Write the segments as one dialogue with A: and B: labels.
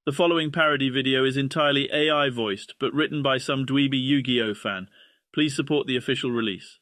A: The following parody video is entirely AI voiced, but written by some dweeby Yu-Gi-Oh fan. Please support the official release.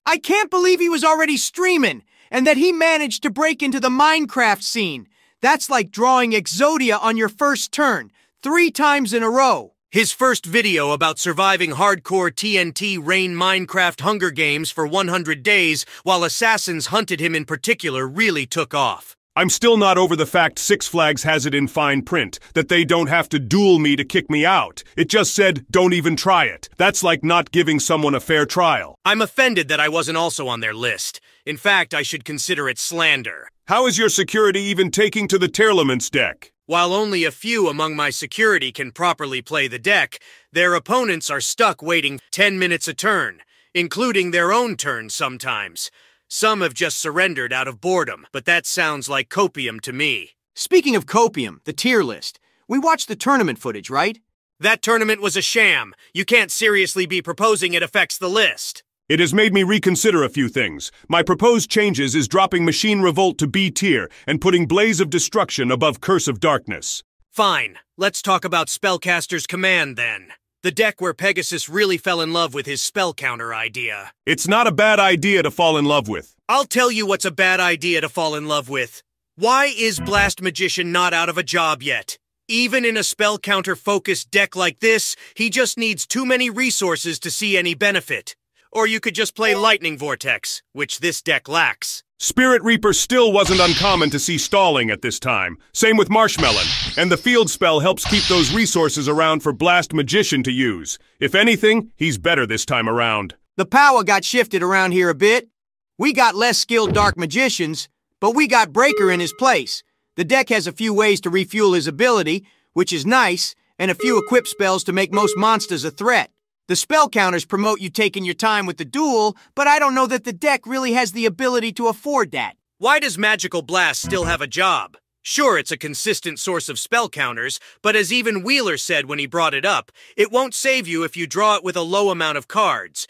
B: I can't believe he was already streaming, and that he managed to break into the Minecraft scene. That's like drawing Exodia on your first turn, 3 times in a row. His first video about surviving hardcore TNT Rain Minecraft Hunger Games for 100 days while assassins hunted him in particular really took off.
C: I'm still not over the fact Six Flags has it in fine print, that they don't have to duel me to kick me out. It just said, don't even try it. That's like not giving someone a fair trial.
B: I'm offended that I wasn't also on their list. In fact, I should consider it slander.
C: How is your security even taking to the Tearlaments deck?
B: While only a few among my security can properly play the deck, their opponents are stuck waiting 10 minutes a turn, including their own turn sometimes. Some have just surrendered out of boredom, but that sounds like copium to me. Speaking of copium, the tier list. We watched the tournament footage, right? That tournament was a sham. You can't seriously be proposing it affects the list.
C: It has made me reconsider a few things. My proposed changes is dropping Machine Revolt to B tier and putting Blaze of Destruction above Curse of Darkness.
B: Fine. Let's talk about Spellcaster's Command then. The deck where Pegasus really fell in love with his spell counter idea.
C: It's not a bad idea to fall in love with.
B: I'll tell you what's a bad idea to fall in love with. Why is Blast Magician not out of a job yet? Even in a spell counter focused deck like this, he just needs too many resources to see any benefit. Or you could just play Lightning Vortex, which this deck lacks.
C: Spirit Reaper still wasn't uncommon to see stalling at this time. Same with Marshmelon. And the field spell helps keep those resources around for Blast Magician to use. If anything, he's better this time around.
B: The power got shifted around here a bit. We got less skilled Dark Magicians, but we got Breaker in his place. The deck has a few ways to refuel his ability, which is nice, and a few equip spells to make most monsters a threat. The spell counters promote you taking your time with the duel, but I don't know that the deck really has the ability to afford that. Why does Magical Blast still have a job? Sure, it's a consistent source of spell counters, but as even Wheeler said when he brought it up, it won't save you if you draw it with a low amount of cards.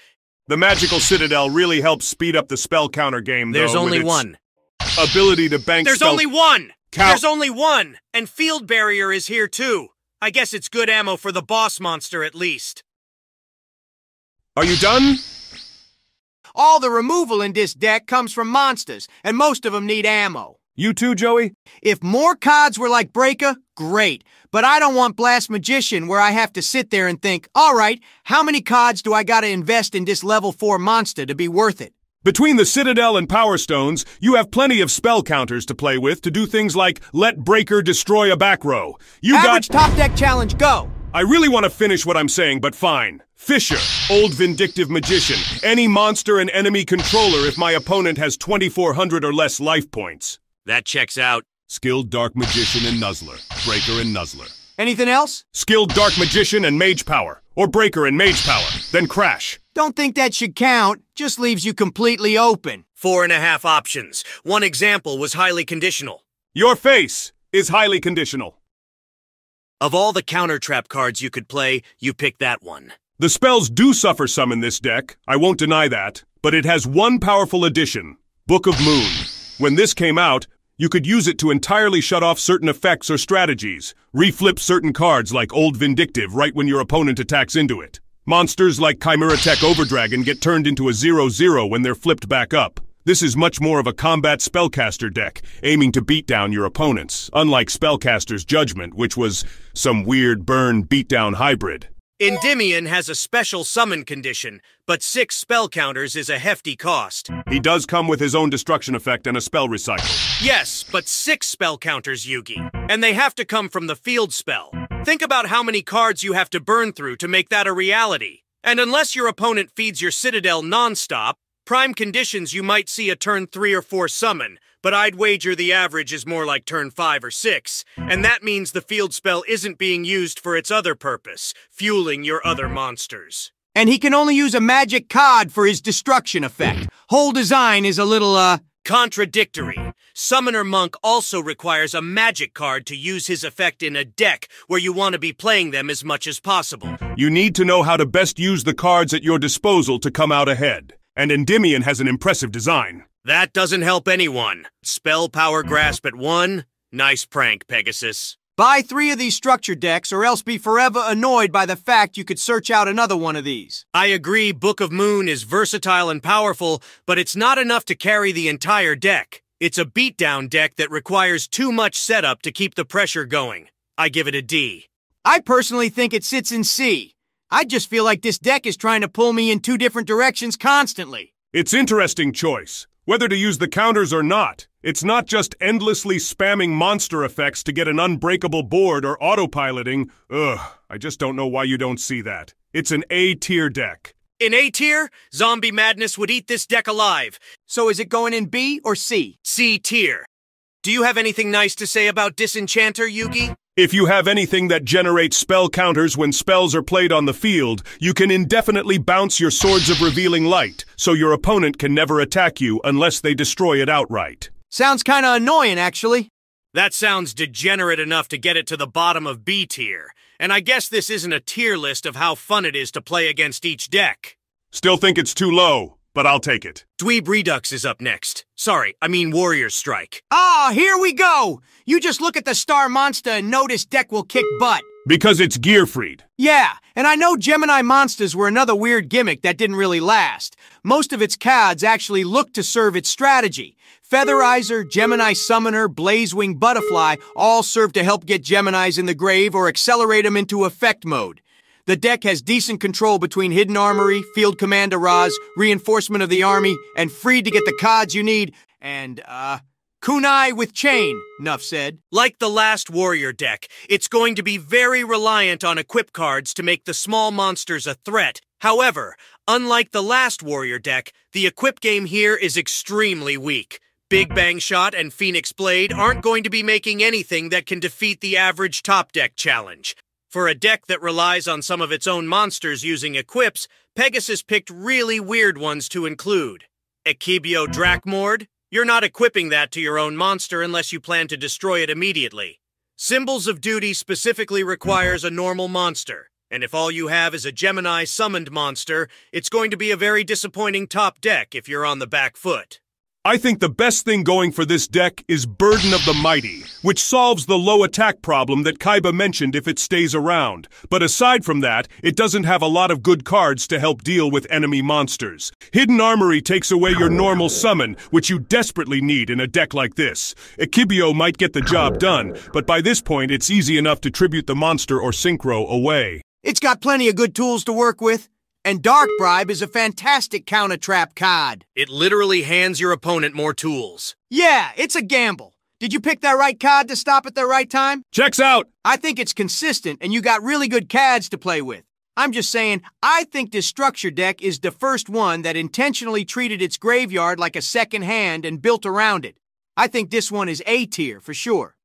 C: The Magical Citadel really helps speed up the spell counter game, though.
B: There's only one.
C: Ability to bank
B: There's only one!
C: Cow
B: There's only one! And Field Barrier is here too. I guess it's good ammo for the boss monster at least.
C: Are you done?
B: All the removal in this deck comes from monsters, and most of them need ammo.
C: You too, Joey?
B: If more cards were like Breaker, great. But I don't want Blast Magician where I have to sit there and think, alright, how many cards do I gotta invest in this level 4 monster to be worth it?
C: Between the Citadel and Power Stones, you have plenty of spell counters to play with to do things like let Breaker destroy a back row.
B: Average top deck challenge, go!
C: I really want to finish what I'm saying, but fine. Fisher, Old Vindictive Magician, any monster and enemy controller if my opponent has 2,400 or less life points.
B: That checks out.
C: Skilled Dark Magician and Nuzzler, Breaker and Nuzzler.
B: Anything else?
C: Skilled Dark Magician and Mage Power, or Breaker and Mage Power, then Crash.
B: Don't think that should count, just leaves you completely open. 4.5 options. One example was highly conditional.
C: Your face is highly conditional.
B: Of all the counter trap cards you could play, you picked that one.
C: The spells do suffer some in this deck, I won't deny that, but it has one powerful addition, Book of Moon. When this came out, you could use it to entirely shut off certain effects or strategies, reflip certain cards like Old Vindictive right when your opponent attacks into it. Monsters like Chimera Tech Overdragon get turned into a 0/0 when they're flipped back up. This is much more of a combat spellcaster deck, aiming to beat down your opponents, unlike Spellcaster's Judgment, which was some weird burn beatdown hybrid.
B: Endymion has a special summon condition, but 6 spell counters is a hefty cost.
C: He does come with his own destruction effect and a spell recycle.
B: Yes, but 6 spell counters, Yugi. And they have to come from the field spell. Think about how many cards you have to burn through to make that a reality. And unless your opponent feeds your Citadel non-stop, prime conditions you might see a turn 3 or 4 summon, but I'd wager the average is more like turn 5 or 6, and that means the field spell isn't being used for its other purpose, fueling your other monsters. And he can only use a magic card for his destruction effect. Whole design is a little, contradictory. Summoner Monk also requires a magic card to use his effect in a deck where you want to be playing them as much as possible.
C: You need to know how to best use the cards at your disposal to come out ahead. And Endymion has an impressive design.
B: That doesn't help anyone. Spell Power Grasp at 1? Nice prank, Pegasus.
D: Buy 3 of these structure decks or else be forever annoyed by the fact you could search out another one of these.
B: I agree Book of Moon is versatile and powerful, but it's not enough to carry the entire deck. It's a beatdown deck that requires too much setup to keep the pressure going. I give it a D.
D: I personally think it sits in C. I just feel like this deck is trying to pull me in 2 different directions constantly.
C: It's interesting choice. Whether to use the counters or not, it's not just endlessly spamming monster effects to get an unbreakable board or autopiloting. Ugh, I just don't know why you don't see that. It's an A-tier deck.
B: In A tier, Zombie Madness would eat this deck alive.
D: So is it going in B or C?
B: C tier. Do you have anything nice to say about Disenchanter, Yugi?
C: If you have anything that generates spell counters when spells are played on the field, you can indefinitely bounce your Swords of Revealing Light, so your opponent can never attack you unless they destroy it outright.
D: Sounds kinda annoying, actually.
B: That sounds degenerate enough to get it to the bottom of B tier. And I guess this isn't a tier list of how fun it is to play against each deck.
C: Still think it's too low, but I'll take it.
B: Dweeb Redux is up next. Sorry, I mean Warrior Strike.
D: Ah, here we go! You just look at the star monster and know this deck will kick butt.
C: Because it's Gearfried.
D: Yeah, and I know Gemini monsters were another weird gimmick that didn't really last. Most of its cards actually looked to serve its strategy. Featherizer, Gemini Summoner, Blazewing Butterfly all serve to help get Geminis in the grave or accelerate them into effect mode. The deck has decent control between Hidden Armory, Field Commander Raz, Reinforcement of the Army, and free to get the cards you need, and, Kunai with Chain, Nuff said.
B: Like the last Warrior deck, it's going to be very reliant on equip cards to make the small monsters a threat. However, unlike the last Warrior deck, the equip game here is extremely weak. Big Bang Shot and Phoenix Blade aren't going to be making anything that can defeat the average top deck challenge. For a deck that relies on some of its own monsters using equips, Pegasus picked really weird ones to include. Ekibio Drakmord? You're not equipping that to your own monster unless you plan to destroy it immediately. Symbols of Duty specifically requires a normal monster, and if all you have is a Gemini summoned monster, it's going to be a very disappointing top deck if you're on the back foot.
C: I think the best thing going for this deck is Burden of the Mighty, which solves the low attack problem that Kaiba mentioned if it stays around. But aside from that, it doesn't have a lot of good cards to help deal with enemy monsters. Hidden Armory takes away your normal summon, which you desperately need in a deck like this. Ekibio might get the job done, but by this point it's easy enough to tribute the monster or synchro away.
D: It's got plenty of good tools to work with. And Dark Bribe is a fantastic counter-trap card.
B: It literally hands your opponent more tools.
D: Yeah, it's a gamble. Did you pick that right card to stop at the right time?
C: Checks out!
D: I think it's consistent, and you got really good cards to play with. I'm just saying, I think this structure deck is the first one that intentionally treated its graveyard like a second hand and built around it. I think this one is A tier, for sure.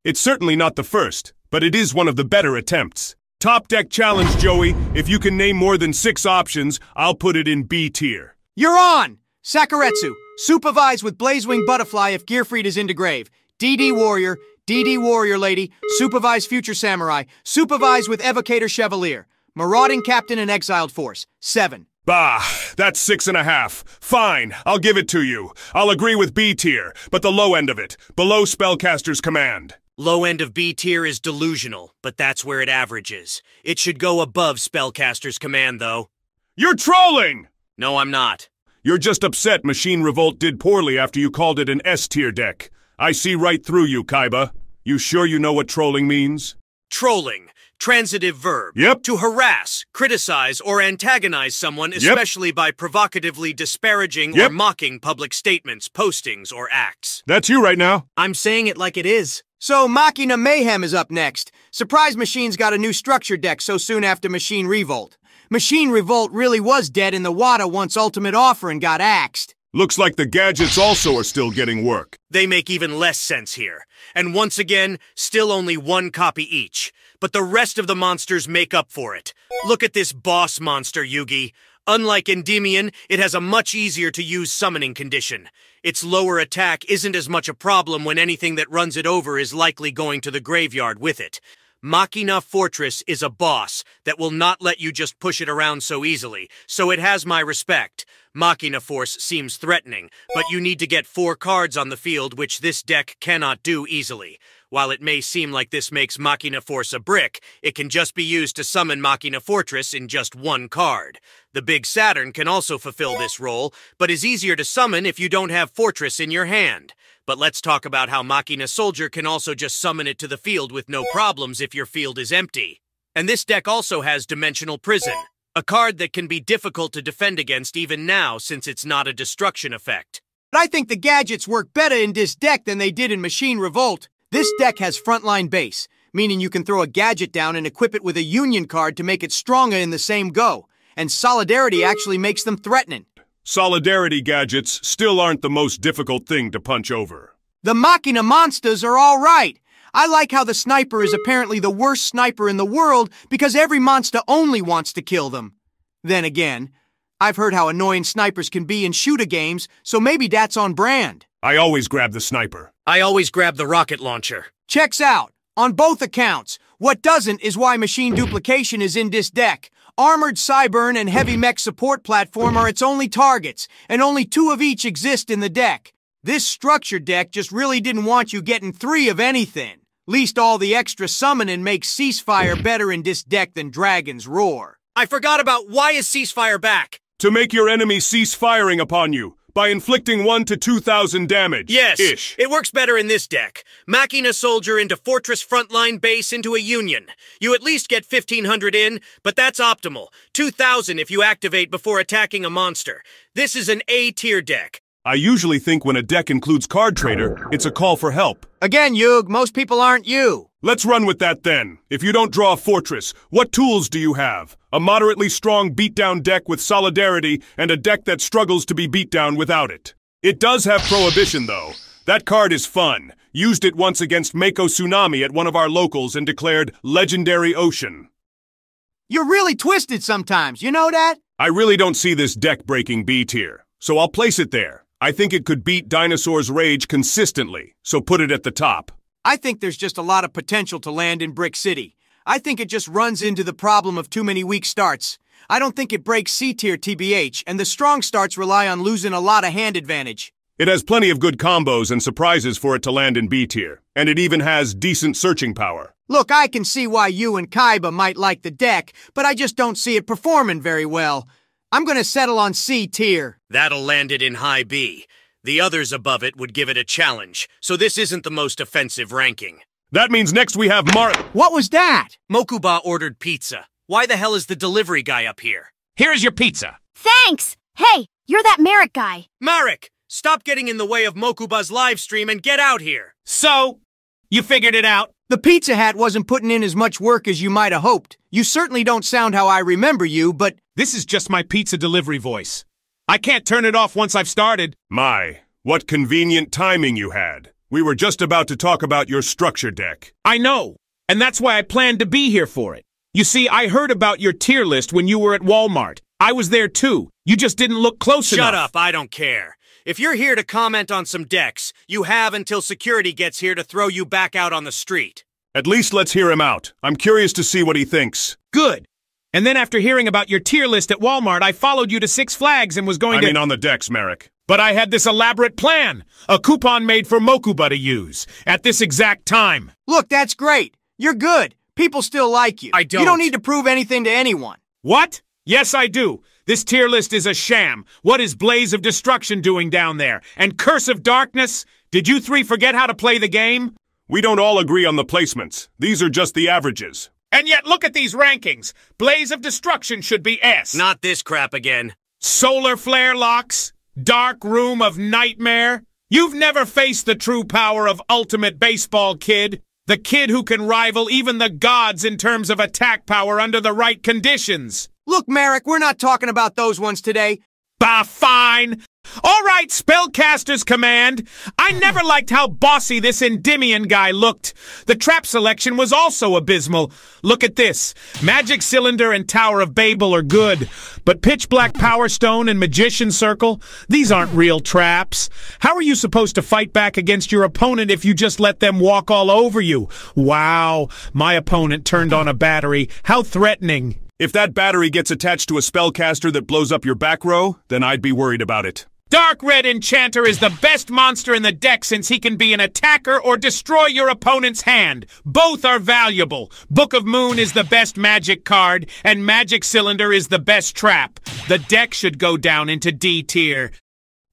C: It's certainly not the first, but it is one of the better attempts. Top deck challenge, Joey. If you can name more than 6 options, I'll put it in B tier.
D: You're on! Sakuretsu, supervise with Blazewing Butterfly if Gearfried is into grave. DD Warrior Lady, supervise Future Samurai, supervise with Evocator Chevalier. Marauding Captain and Exiled Force, 7.
C: Bah, that's 6.5. Fine, I'll give it to you. I'll agree with B tier, but the low end of it, below Spellcaster's Command.
B: Low end of B tier is delusional, but that's where it averages. It should go above Spellcaster's Command, though.
C: You're trolling!
B: No, I'm not.
C: You're just upset Machine Revolt did poorly after you called it an S-tier deck. I see right through you, Kaiba. You sure you know what trolling means?
B: Trolling. Transitive verb.
C: Yep.
B: To harass, criticize, or antagonize someone, especially by provocatively disparaging or mocking public statements, postings, or acts.
C: That's you right now.
B: I'm saying it like it is.
D: So Machina Mayhem is up next. Surprise Machine's got a new structure deck so soon after Machine Revolt. Machine Revolt really was dead in the water once Ultimate Offering got axed.
C: Looks like the gadgets also are still getting work.
B: They make even less sense here. And once again, still only 1 copy each. But the rest of the monsters make up for it. Look at this boss monster, Yugi. Unlike Endymion, it has a much easier to use summoning condition. Its lower attack isn't as much a problem when anything that runs it over is likely going to the graveyard with it. Machina Fortress is a boss that will not let you just push it around so easily, so it has my respect. Machina Force seems threatening, but you need to get 4 cards on the field, which this deck cannot do easily. While it may seem like this makes Machina Force a brick, it can just be used to summon Machina Fortress in just 1 card. The Big Saturn can also fulfill this role, but is easier to summon if you don't have Fortress in your hand. But let's talk about how Machina Soldier can also just summon it to the field with no problems if your field is empty. And this deck also has Dimensional Prison, a card that can be difficult to defend against even now since it's not a destruction effect.
D: But I think the gadgets work better in this deck than they did in Machine Revolt. This deck has Frontline Base, meaning you can throw a gadget down and equip it with a Union card to make it stronger in the same go. And Solidarity actually makes them threatening.
C: Solidarity gadgets still aren't the most difficult thing to punch over.
D: The Machina monsters are all right. I like how the sniper is apparently the worst sniper in the world because every monster only wants to kill them. Then again, I've heard how annoying snipers can be in shooter games, so maybe that's on brand.
C: I always grab the sniper.
B: I always grab the rocket launcher.
D: Checks out. On both accounts. What doesn't is why Machine Duplication is in this deck. Armored Cyburn and Heavy Mech Support Platform are its only targets, and only 2 of each exist in the deck. This structure deck just really didn't want you getting 3 of anything. Least all the extra summoning makes Ceasefire better in this deck than Dragon's Roar.
B: I forgot about why is Ceasefire back?
C: To make your enemy cease firing upon you by inflicting 1 to 2,000 damage.
B: Yes,
C: Ish.
B: it works better in this deck. Machina Soldier into Fortress Frontline Base into a Union. You at least get 1,500 in, but that's optimal. 2,000 if you activate before attacking a monster. This is an A-tier deck.
C: I usually think when a deck includes Card Trader, it's a call for help.
D: Again, Yug, most people aren't you.
C: Let's run with that then. If you don't draw a Fortress, what tools do you have? A moderately strong beatdown deck with Solidarity and a deck that struggles to be beat down without it. It does have Prohibition though. That card is fun. Used it once against Mako Tsunami at one of our locals and declared Legendary Ocean.
D: You're really twisted sometimes, you know that?
C: I really don't see this deck breaking B tier, so I'll place it there. I think it could beat Dinosaur's Rage consistently, so put it at the top.
D: I think there's just a lot of potential to land in Brick City. I think it just runs into the problem of too many weak starts. I don't think it breaks C-tier TBH, and the strong starts rely on losing a lot of hand advantage.
C: It has plenty of good combos and surprises for it to land in B tier, and it even has decent searching power.
D: Look, I can see why you and Kaiba might like the deck, but I just don't see it performing very well. I'm gonna settle on C tier.
B: That'll land it in high B. The others above it would give it a challenge, so this isn't the most offensive ranking.
C: That means next we have
D: What was that?
B: Mokuba ordered pizza. Why the hell is the delivery guy up here?
E: Here's your pizza.
F: Thanks! Hey, you're that Marek guy.
B: Marek, stop getting in the way of Mokuba's live stream and get out here.
E: So, you figured it out?
D: The Pizza Hat wasn't putting in as much work as you might have hoped. You certainly don't sound how I remember you, but...
E: This is just my pizza delivery voice. I can't turn it off once I've started.
C: My, what convenient timing you had. We were just about to talk about your structure deck.
E: I know, and that's why I planned to be here for it. You see, I heard about your tier list when you were at Walmart. I was there too. You just didn't look close enough.
B: Shut up, I don't care. If you're here to comment on some decks, you have until security gets here to throw you back out on the street.
C: At least let's hear him out. I'm curious to see what he thinks.
E: Good. And then after hearing about your tier list at Walmart, I followed you to Six Flags and was going
C: I mean on the decks, Marek.
E: But I had this elaborate plan. A coupon made for Mokuba to use. At this exact time.
D: Look, that's great. You're good. People still like you.
B: I don't.
D: You don't need to prove anything to anyone.
E: What? Yes, I do. This tier list is a sham. What is Blaze of Destruction doing down there? And Curse of Darkness? Did you 3 forget how to play the game?
C: We don't all agree on the placements. These are just the averages.
E: And yet look at these rankings. Blaze of Destruction should be S.
B: Not this crap again.
E: Solar Flare Locks? Dark Room of Nightmare? You've never faced the true power of Ultimate Baseball Kid. The kid who can rival even the gods in terms of attack power under the right conditions.
D: Look, Marek, we're not talking about those ones today.
E: Bah, fine. All right, Spellcaster's Command. I never liked how bossy this Endymion guy looked. The trap selection was also abysmal. Look at this. Magic Cylinder and Tower of Babel are good, but Pitch Black Power Stone and Magician Circle, these aren't real traps. How are you supposed to fight back against your opponent if you just let them walk all over you? Wow, my opponent turned on a battery. How threatening.
C: If that battery gets attached to a spellcaster that blows up your back row, then I'd be worried about it.
E: Dark Red Enchanter is the best monster in the deck since he can be an attacker or destroy your opponent's hand. Both are valuable. Book of Moon is the best magic card, and Magic Cylinder is the best trap. The deck should go down into D tier.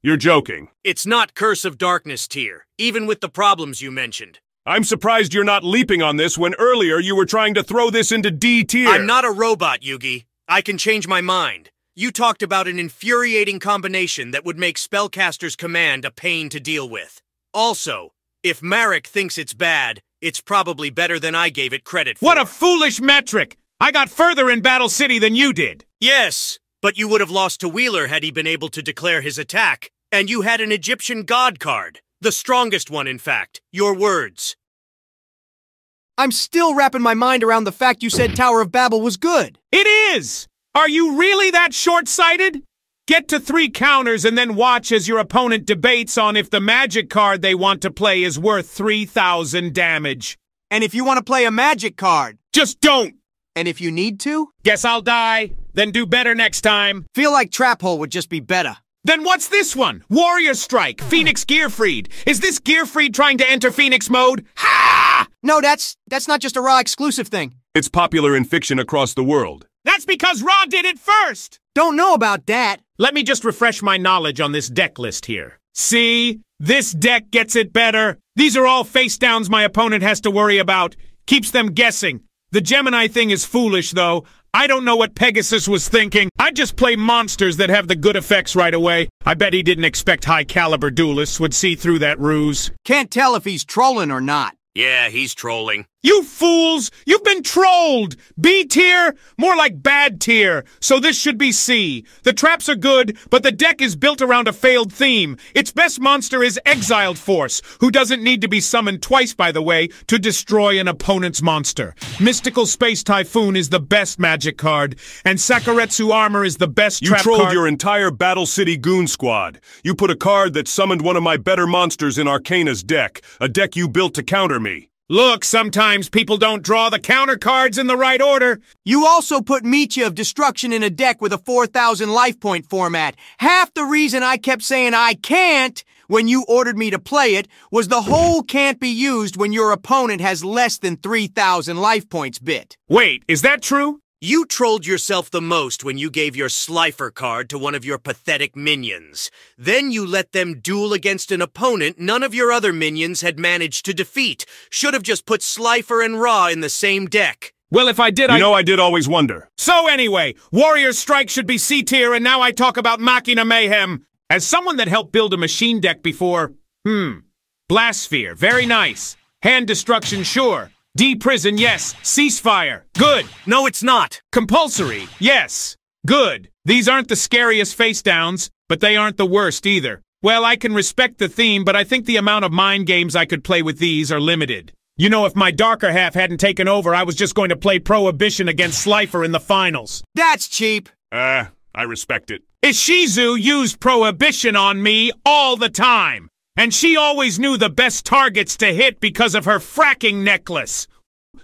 C: You're joking.
B: It's not Curse of Darkness tier, even with the problems you mentioned.
C: I'm surprised you're not leaping on this when earlier you were trying to throw this into D tier.
B: I'm not a robot, Yugi. I can change my mind. You talked about an infuriating combination that would make Spellcaster's Command a pain to deal with. Also, if Marek thinks it's bad, it's probably better than I gave it credit for.
E: What a foolish metric! I got further in Battle City than you did.
B: Yes, but you would have lost to Wheeler had he been able to declare his attack. And you had an Egyptian god card. The strongest one, in fact. Your words.
D: I'm still wrapping my mind around the fact you said Tower of Babel was good.
E: It is! Are you really that short-sighted? Get to 3 counters and then watch as your opponent debates on if the magic card they want to play is worth 3,000 damage.
D: And if you want to play a magic card.
E: Just don't!
D: And if you need to?
E: Guess I'll die, then do better next time.
D: Feel like Trap Hole would just be better.
E: Then what's this one? Warrior Strike, Phoenix Gearfried. Is this Gearfried trying to enter Phoenix mode? Ha!
D: No, that's not just a Raw exclusive thing.
C: It's popular in fiction across the world.
E: That's because Raw did it first!
D: Don't know about that.
E: Let me just refresh my knowledge on this deck list here. See? This deck gets it better. These are all face downs my opponent has to worry about. Keeps them guessing. The Gemini thing is foolish, though. I don't know what Pegasus was thinking. I'd just play monsters that have the good effects right away. I bet he didn't expect high-caliber duelists would see through that ruse.
D: Can't tell if he's trolling or not.
B: Yeah, he's trolling.
E: You fools! You've been trolled! B tier? More like bad tier. So this should be C. The traps are good, but the deck is built around a failed theme. Its best monster is Exiled Force, who doesn't need to be summoned twice, by the way, to destroy an opponent's monster. Mystical Space Typhoon is the best magic card, and Sakuretsu Armor is the best trap card.
C: You trolled your entire Battle City Goon Squad. You put a card that summoned one of my better monsters in Arcana's deck, a deck you built to counter me.
E: Look, sometimes people don't draw the counter cards in the right order.
D: You also put Micha of Destruction in a deck with a 4,000 life point format. Half the reason I kept saying I can't when you ordered me to play it was the whole can't be used when your opponent has less than 3,000 life points bit.
E: Wait, is that true?
B: You trolled yourself the most when you gave your Slifer card to one of your pathetic minions. Then you let them duel against an opponent none of your other minions had managed to defeat. Should have just put Slifer and Ra in the same deck.
E: Well, if I did,
C: You know I did always wonder.
E: So anyway, Warrior Strike should be C tier, and now I talk about Machina Mayhem. As someone that helped build a machine deck before, Blastsphere, very nice. Hand Destruction, sure. D-Prison, yes. Ceasefire, good.
B: No, it's not.
E: Compulsory, yes. Good. These aren't the scariest face downs, but they aren't the worst either. Well, I can respect the theme, but I think the amount of mind games I could play with these are limited. You know, if my darker half hadn't taken over, I was just going to play Prohibition against Slifer in the finals.
D: That's cheap.
C: I respect it.
E: Ishizu used Prohibition on me all the time. And she always knew the best targets to hit because of her fracking necklace.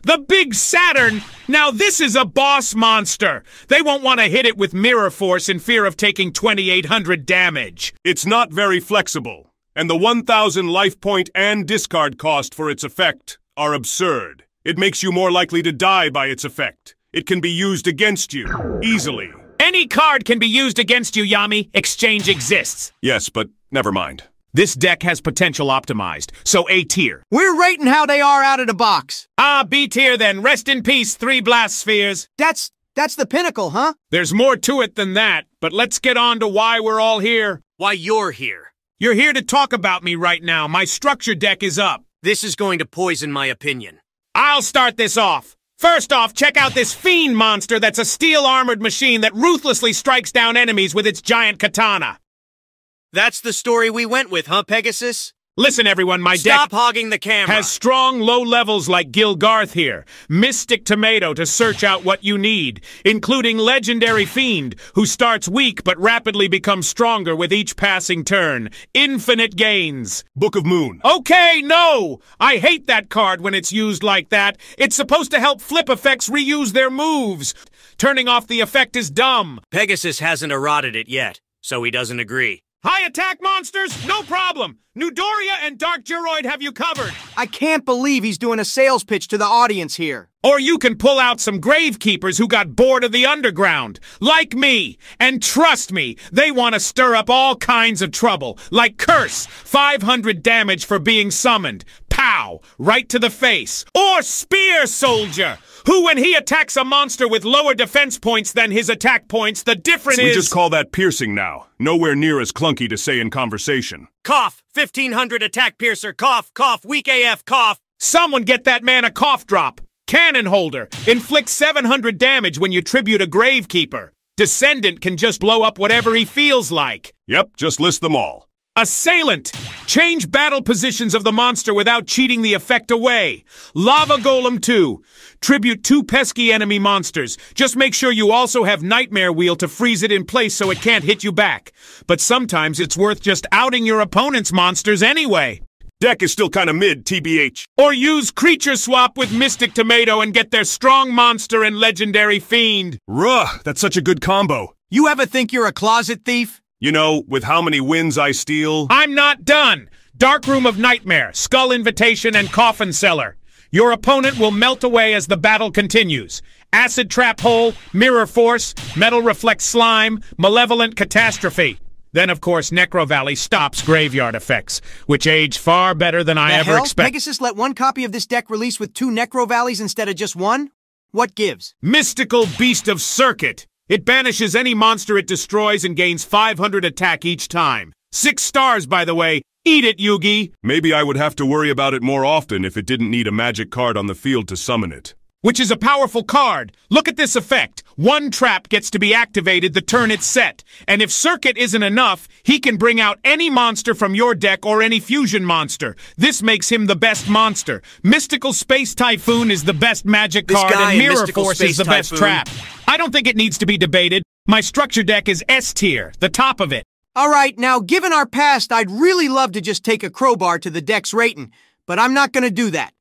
E: The Big Saturn! Now this is a boss monster! They won't want to hit it with Mirror Force in fear of taking 2,800 damage.
C: It's not very flexible, and the 1,000 life point and discard cost for its effect are absurd. It makes you more likely to die by its effect. It can be used against you, easily.
E: Any card can be used against you, Yami. Exchange exists.
C: Yes, but never mind.
E: This deck has potential optimized, so A tier.
D: We're rating how they are out of the box.
E: Ah, B tier then. Rest in peace, 3 blast spheres.
D: That's the pinnacle, huh?
E: There's more to it than that, but let's get on to why we're all here.
B: Why you're here.
E: You're here to talk about me right now. My structure deck is up.
B: This is going to poison my opinion.
E: I'll start this off. First off, check out this Fiend monster that's a steel-armored machine that ruthlessly strikes down enemies with its giant katana.
B: That's the story we went with, huh, Pegasus?
E: Listen, everyone, my
B: Stop
E: deck
B: hogging the camera.
E: has strong low levels like Gilgarth here. Mystic Tomato to search out what you need, including Legendary Fiend, who starts weak but rapidly becomes stronger with each passing turn. Infinite gains.
C: Book of Moon.
E: Okay, no! I hate that card when it's used like that. It's supposed to help flip effects reuse their moves. Turning off the effect is dumb.
B: Pegasus hasn't eroded it yet, so he doesn't agree.
E: High attack monsters? No problem! Nudoria and Dark Geroid have you covered!
D: I can't believe he's doing a sales pitch to the audience here.
E: Or you can pull out some Gravekeepers who got bored of the underground, like me. And trust me, they want to stir up all kinds of trouble, like Curse, 500 damage for being summoned. Pow! Right to the face. Or Spear Soldier, who when he attacks a monster with lower defense points than his attack points, the difference is...
C: We just call that piercing now. Nowhere near as clunky to say in conversation.
B: Cough! 1500 attack piercer. Cough, cough, weak AF, cough.
E: Someone get that man a cough drop. Cannon Holder. Inflicts 700 damage when you tribute a Gravekeeper. Descendant can just blow up whatever he feels like.
C: Yep, just list them all.
E: Assailant. Change battle positions of the monster without cheating the effect away. Lava Golem 2. Tribute 2 pesky enemy monsters. Just make sure you also have Nightmare Wheel to freeze it in place so it can't hit you back. But sometimes it's worth just outing your opponent's monsters anyway.
C: Deck is still kinda mid, TBH.
E: Or use Creature Swap with Mystic Tomato and get their Strong Monster and Legendary Fiend.
C: Ruh, that's such a good combo.
D: You ever think you're a closet thief?
C: You know, with how many wins I steal...
E: I'm not done! Dark Room of Nightmare, Skull Invitation, and Coffin Cellar. Your opponent will melt away as the battle continues. Acid Trap Hole, Mirror Force, Metal Reflect Slime, Malevolent Catastrophe. Then, of course, Necro Valley stops graveyard effects, which age far better than I ever expected.
D: Pegasus let one copy of this deck release with 2 Necro Valleys instead of just one? What gives?
E: Mystical Beast of Circuit. It banishes any monster it destroys and gains 500 attack each time. 6 stars, by the way. Eat it, Yugi!
C: Maybe I would have to worry about it more often if it didn't need a magic card on the field to summon it.
E: Which is a powerful card. Look at this effect. 1 trap gets to be activated the turn it's set. And if Circuit isn't enough, he can bring out any monster from your deck or any fusion monster. This makes him the best monster. Mystical Space Typhoon is the best magic card, and Mirror Force is the best trap. I don't think it needs to be debated. My structure deck is S tier, the top of it.
D: Alright, now given our past, I'd really love to just take a crowbar to the deck's rating, but I'm not gonna do that.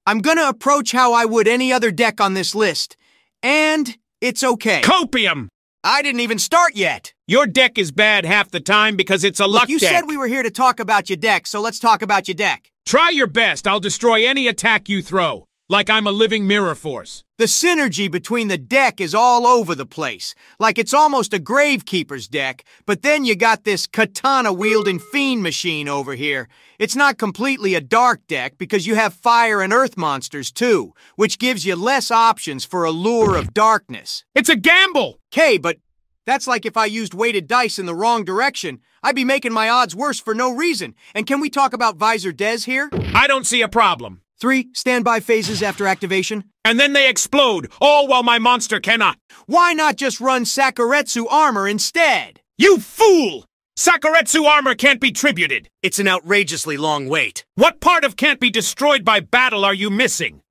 D: I'm gonna approach how I would any other deck on this list. And it's okay.
E: Copium!
D: I didn't even start yet.
E: Your deck is bad half the time because it's a luck deck.
D: You said we were here to talk about your deck, so let's talk about your deck.
E: Try your best. I'll destroy any attack you throw. Like I'm a living Mirror Force.
D: The synergy between the deck is all over the place. Like it's almost a Gravekeeper's deck, but then you got this katana-wielding fiend machine over here. It's not completely a dark deck because you have fire and earth monsters too, which gives you less options for a lure of darkness.
E: It's a gamble!
D: Okay, but that's like if I used weighted dice in the wrong direction. I'd be making my odds worse for no reason. And can we talk about Visor Des here?
E: I don't see a problem.
D: 3 standby phases after activation.
E: And then they explode, all while my monster cannot.
D: Why not just run Sakuretsu armor instead?
E: You fool! Sakuretsu armor can't be tributed.
B: It's an outrageously long wait.
E: What part of can't be destroyed by battle are you missing?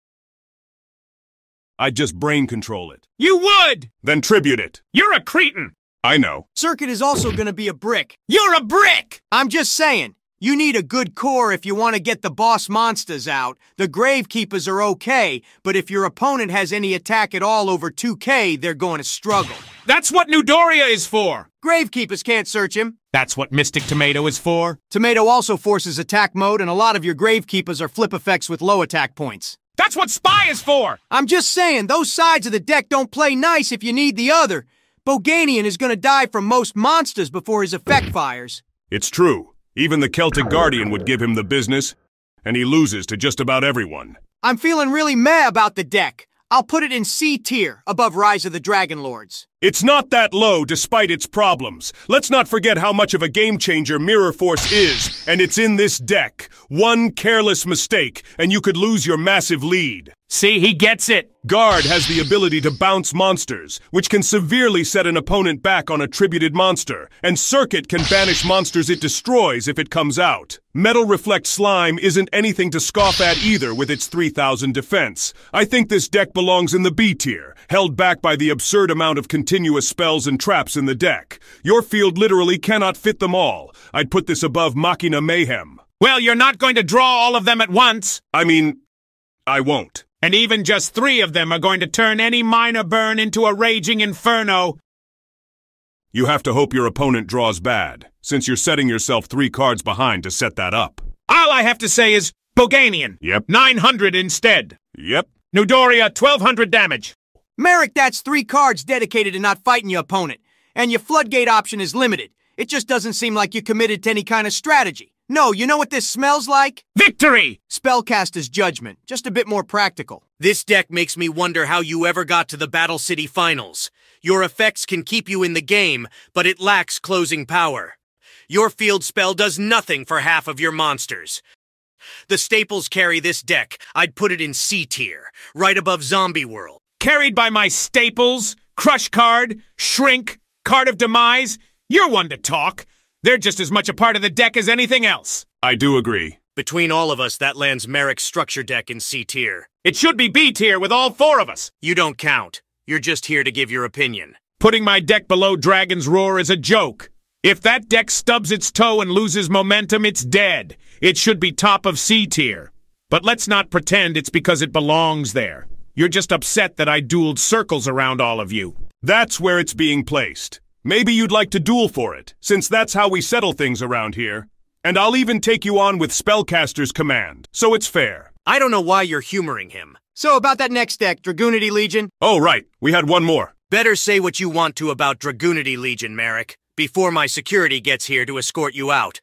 C: I'd just brain control it.
E: You would!
C: Then tribute it.
E: You're a cretin!
C: I know.
D: Circuit is also gonna be a brick.
E: You're a brick!
D: I'm just saying. You need a good core if you want to get the boss monsters out. The Gravekeepers are okay, but if your opponent has any attack at all over 2k, they're going to struggle.
E: That's what Nudoria is for!
D: Gravekeepers can't search him.
E: That's what Mystic Tomato is for.
D: Tomato also forces attack mode, and a lot of your Gravekeepers are flip effects with low attack points.
E: That's what Spy is for!
D: I'm just saying, those sides of the deck don't play nice if you need the other. Boganian is going to die from most monsters before his effect fires.
C: It's true. Even the Celtic Guardian would give him the business, and he loses to just about everyone.
D: I'm feeling really meh about the deck. I'll put it in C tier, above Rise of the Dragon Lords.
C: It's not that low despite its problems. Let's not forget how much of a game changer Mirror Force is, and it's in this deck. One careless mistake, and you could lose your massive lead.
E: See, he gets it.
C: Guard has the ability to bounce monsters, which can severely set an opponent back on a tributed monster, and Circuit can banish monsters it destroys if it comes out. Metal Reflect Slime isn't anything to scoff at either with its 3,000 defense. I think this deck belongs in the B tier, held back by the absurd amount of continuous spells and traps in the deck. Your field literally cannot fit them all. I'd put this above Machina Mayhem.
E: Well, you're not going to draw all of them at once.
C: I mean, I won't.
E: And even just 3 of them are going to turn any minor burn into a raging inferno.
C: You have to hope your opponent draws bad, since you're setting yourself 3 cards behind to set that up.
E: All I have to say is Boganian.
C: Yep.
E: 900 instead.
C: Yep.
E: Nudoria, 1200 damage.
D: Merrick, that's 3 cards dedicated to not fighting your opponent. And your floodgate option is limited. It just doesn't seem like you're committed to any kind of strategy. No, you know what this smells like?
E: Victory!
D: Spellcaster's Judgment, just a bit more practical.
B: This deck makes me wonder how you ever got to the Battle City Finals. Your effects can keep you in the game, but it lacks closing power. Your field spell does nothing for half of your monsters. The staples carry this deck. I'd put it in C tier, right above Zombie World.
E: Carried by my staples, Crush Card, Shrink, Card of Demise. You're one to talk. They're just as much a part of the deck as anything else.
C: I do agree.
B: Between all of us, that lands Merrick's structure deck in C tier.
E: It should be B tier with all 4 of us.
B: You don't count. You're just here to give your opinion.
E: Putting my deck below Dragon's Roar is a joke. If that deck stubs its toe and loses momentum, it's dead. It should be top of C tier. But let's not pretend it's because it belongs there. You're just upset that I dueled circles around all of you.
C: That's where it's being placed. Maybe you'd like to duel for it, since that's how we settle things around here. And I'll even take you on with Spellcaster's Command, so it's fair.
B: I don't know why you're humoring him.
D: So about that next deck, Dragoonity Legion?
C: Oh, right. We had one more.
B: Better say what you want to about Dragoonity Legion, Merrick, before my security gets here to escort you out.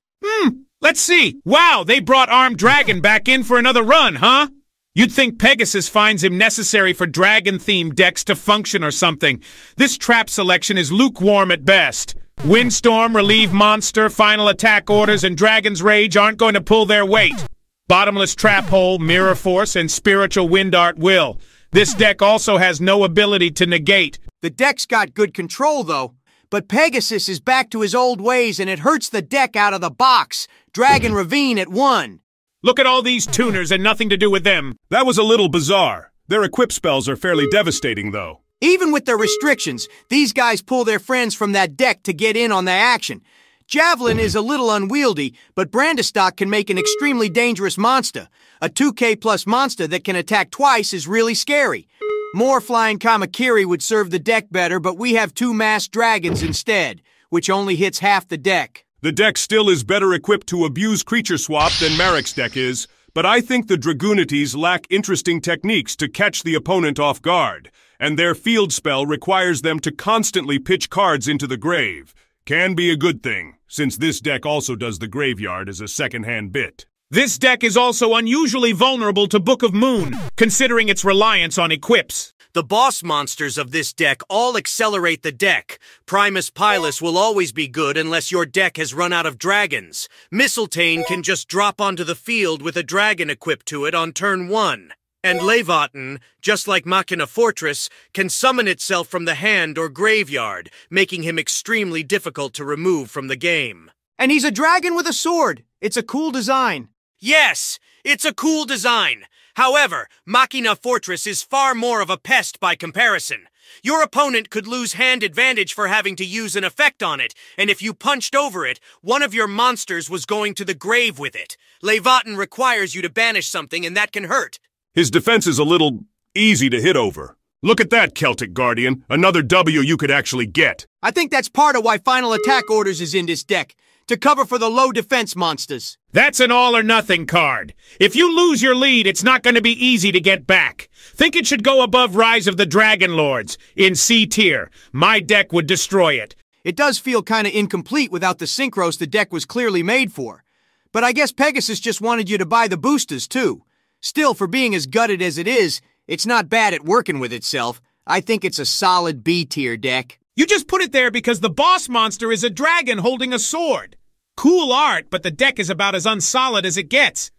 E: Let's see. Wow, they brought Armed Dragon back in for another run, huh? You'd think Pegasus finds him necessary for dragon-themed decks to function or something. This trap selection is lukewarm at best. Windstorm, Relieve Monster, Final Attack Orders, and Dragon's Rage aren't going to pull their weight. Bottomless Trap Hole, Mirror Force, and Spiritual Wind Art will. This deck also has no ability to negate.
D: The deck's got good control, though. But Pegasus is back to his old ways, and it hurts the deck out of the box. Dragon Ravine at 1.
E: Look at all these tuners and nothing to do with them.
C: That was a little bizarre. Their equip spells are fairly devastating, though.
D: Even with their restrictions, these guys pull their friends from that deck to get in on the action. Javelin is a little unwieldy, but Brandistock can make an extremely dangerous monster. A 2K plus monster that can attack twice is really scary. More Flying Kamakiri would serve the deck better, but we have 2 masked dragons instead, which only hits half the deck.
C: The deck still is better equipped to abuse creature swap than Merrick's deck is, but I think the Dragoonities lack interesting techniques to catch the opponent off guard, and their field spell requires them to constantly pitch cards into the grave. Can be a good thing, since this deck also does the graveyard as a second-hand bit.
E: This deck is also unusually vulnerable to Book of Moon, considering its reliance on equips.
B: The boss monsters of this deck all accelerate the deck. Primus Pilus will always be good unless your deck has run out of dragons. Mistletoe can just drop onto the field with a dragon equipped to it on turn 1. And Levaten, just like Machina Fortress, can summon itself from the hand or graveyard, making him extremely difficult to remove from the game.
D: And he's a dragon with a sword. It's a cool design.
B: Yes, it's a cool design. However, Machina Fortress is far more of a pest by comparison. Your opponent could lose hand advantage for having to use an effect on it, and if you punched over it, one of your monsters was going to the grave with it. Levaten requires you to banish something, and that can hurt.
C: His defense is a little easy to hit over. Look at that, Celtic Guardian. Another W you could actually get.
D: I think that's part of why Final Attack Orders is in this deck, to cover for the low defense monsters.
E: That's an all-or-nothing card. If you lose your lead, it's not going to be easy to get back. Think it should go above Rise of the Dragon Lords, in C tier. My deck would destroy it.
D: It does feel kind of incomplete without the Synchros the deck was clearly made for. But I guess Pegasus just wanted you to buy the boosters, too. Still, for being as gutted as it is, it's not bad at working with itself. I think it's a solid B tier deck.
E: You just put it there because the boss monster is a dragon holding a sword. Cool art, but the deck is about as unsolid as it gets.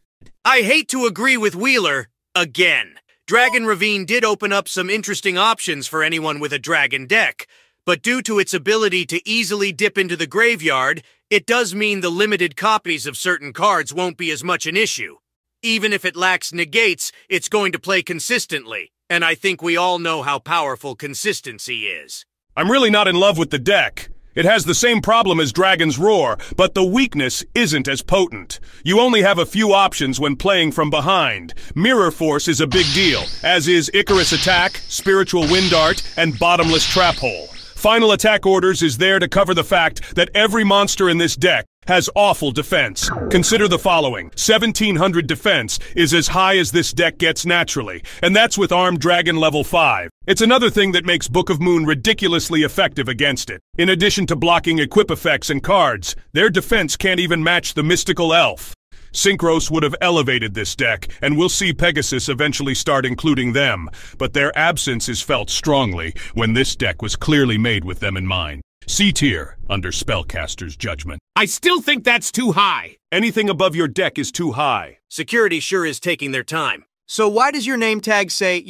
B: I hate to agree with Wheeler again. Dragon Ravine did open up some interesting options for anyone with a dragon deck, but due to its ability to easily dip into the graveyard, it does mean the limited copies of certain cards won't be as much an issue. Even if it lacks negates, it's going to play consistently, and I think we all know how powerful consistency is.
C: I'm really not in love with the deck. It has the same problem as Dragon's Roar, but the weakness isn't as potent. You only have a few options when playing from behind. Mirror Force is a big deal, as is Icarus Attack, Spiritual Wind Art, and Bottomless Trap Hole. Final Attack Orders is there to cover the fact that every monster in this deck has awful defense. Consider the following. 1700 defense is as high as this deck gets naturally, and that's with Armed Dragon level 5. It's another thing that makes Book of Moon ridiculously effective against it. In addition to blocking equip effects and cards, their defense can't even match the Mystical Elf. Synchros would have elevated this deck, and we'll see Pegasus eventually start including them, but their absence is felt strongly when this deck was clearly made with them in mind. C tier, under Spellcaster's judgment.
E: I still think that's too high.
C: Anything above your deck is too high.
B: Security sure is taking their time.
D: So why does your name tag say,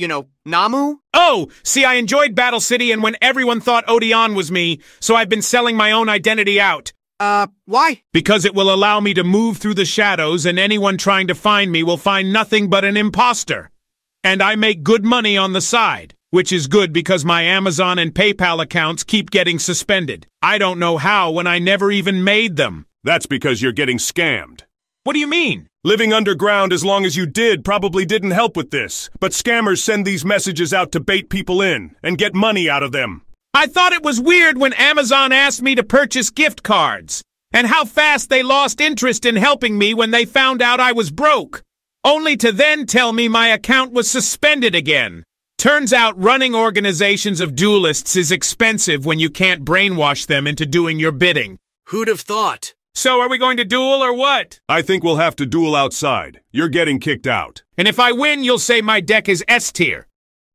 D: Namu?
E: Oh, see, I enjoyed Battle City and when everyone thought Odeon was me, so I've been selling my own identity out.
D: Why?
E: Because it will allow me to move through the shadows and anyone trying to find me will find nothing but an imposter. And I make good money on the side, which is good because my Amazon and PayPal accounts keep getting suspended. I don't know how when I never even made them.
C: That's because you're getting scammed.
E: What do you mean?
C: Living underground as long as you did probably didn't help with this, but scammers send these messages out to bait people in and get money out of them.
E: I thought it was weird when Amazon asked me to purchase gift cards, and how fast they lost interest in helping me when they found out I was broke, only to then tell me my account was suspended again. Turns out running organizations of duelists is expensive when you can't brainwash them into doing your bidding.
B: Who'd have thought?
E: So are we going to duel or what?
C: I think we'll have to duel outside. You're getting kicked out.
E: And if I win, you'll say my deck is S tier.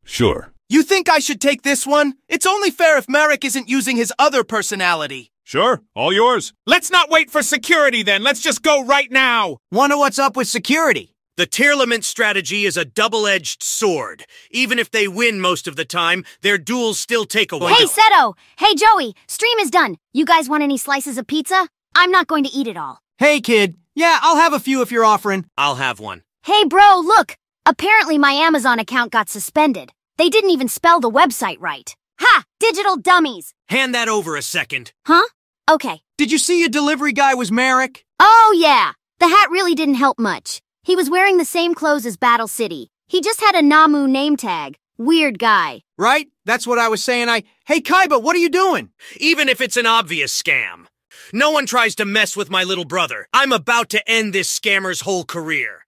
C: Sure.
G: You think I should take this one? It's only fair if Merrick isn't using his other personality.
C: Sure, all yours.
E: Let's not wait for security then. Let's just go right now.
D: Wonder what's up with security.
B: The Tearlament strategy is a double-edged sword. Even if they win most of the time, their duels still take a while.
F: Hey, Seto! Hey, Joey! Stream is done. You guys want any slices of pizza? I'm not going to eat it all.
D: Hey, kid. Yeah, I'll have a few if you're offering.
B: I'll have one.
F: Hey, bro, look! Apparently my Amazon account got suspended. They didn't even spell the website right. Ha! Digital dummies!
B: Hand that over a second.
F: Huh? Okay.
D: Did you see your delivery guy was Merrick?
F: Oh, yeah. The hat really didn't help much. He was wearing the same clothes as Battle City. He just had a Namu name tag. Weird guy.
D: Right? That's what I was saying. Hey, Kaiba, what are you doing?
B: Even if it's an obvious scam. No one tries to mess with my little brother. I'm about to end this scammer's whole career.